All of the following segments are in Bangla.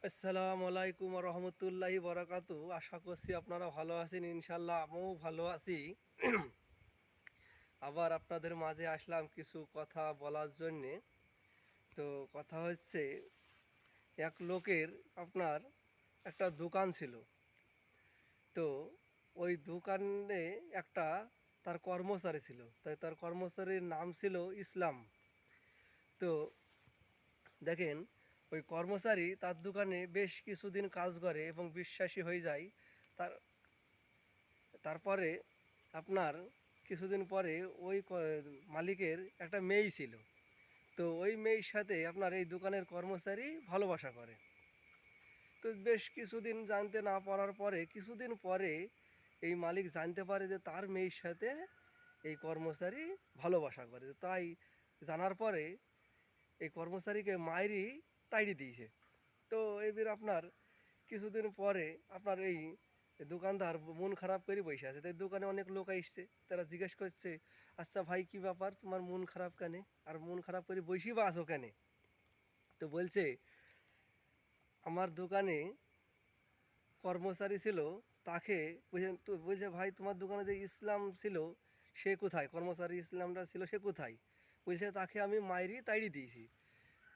আসসালামু আলাইকুম রহমতুল্লাহি বরাকাতু। আশা করছি আপনারা ভালো আছেন, ইনশাল্লাহ আমিও ভালো আছি। আবার আপনাদের মাঝে আসলাম কিছু কথা বলার জন্যে। তো কথা হচ্ছে, এক লোকের আপনার একটা দোকান ছিল। তো ওই দোকানে একটা তার কর্মচারী ছিল, তাই তার কর্মচারীর নাম ছিল ইসলাম। তো দেখেন, ওই কর্মচারী তার দোকানে বেশ কিছুদিন কাজ করে এবং বিশ্বাসী হয়ে যায়। তার তারপরে আপনার কিছুদিন পরে ওই মালিকের একটা মেয়ে ছিল। তো ওই মেয়ের সাথে আপনার এই দোকানের কর্মচারী ভালোবাসা করে। তো বেশ কিছুদিন জানতে না পারার পরে কিছুদিন পরে এই মালিক জানতে পারে যে তার মেয়ের সাথে এই কর্মচারী ভালোবাসা করে। তাই জানার পরে এই কর্মচারীকে মাইরি তাড়িয়ে দিয়েছে। তো এবার আপনার কিছুদিন পরে আপনার এই দোকানদার মন খারাপ করে বসে আছে। তাই দোকানে অনেক লোক আসছে, তারা জিজ্ঞেস করছে, আচ্ছা ভাই, কি ব্যাপার, তোমার মন খারাপ কেন, আর মন খারাপ করে বসি বা আসো কেন? তো বলছে, আমার দোকানে কর্মচারী ছিল, তাকে বুঝলেন তো, বলছে ভাই তোমার দোকানে যে ইসলাম ছিল সে কোথায়, কর্মচারী ইসলামটা ছিল সে কোথায়? বলছে তাকে আমি মাইরি তাড়ি দিয়েছি।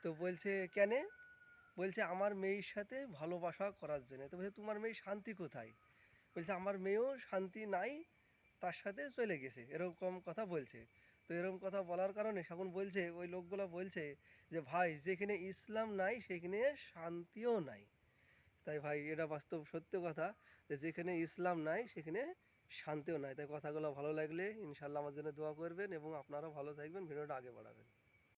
তো বলছে কেন? বলছে আমার মেয়ের সাথে ভালোবাসা করার জন্য। তো বলছে তোমার মেয়ে শান্তি কোথায়? বলছে আমার মেয়েও শান্তি নাই, তার সাথে চলে গেছে, এরকম কথা বলছে। তো এরকম কথা বলার কারণে এখন বলছে, ওই লোকগুলো বলছে যে ভাই, যেখানে ইসলাম নাই সেখানে শান্তিও নাই। তাই ভাই, এটা বাস্তব সত্য কথা, যে যেখানে ইসলাম নাই সেখানে শান্তিও নাই। তাই কথাগুলো ভালো লাগলে ইনশাল্লাহ আমার জন্য দোয়া করবেন এবং আপনারাও ভালো থাকবেন, ভিডিওটা আগে বাড়াবেন।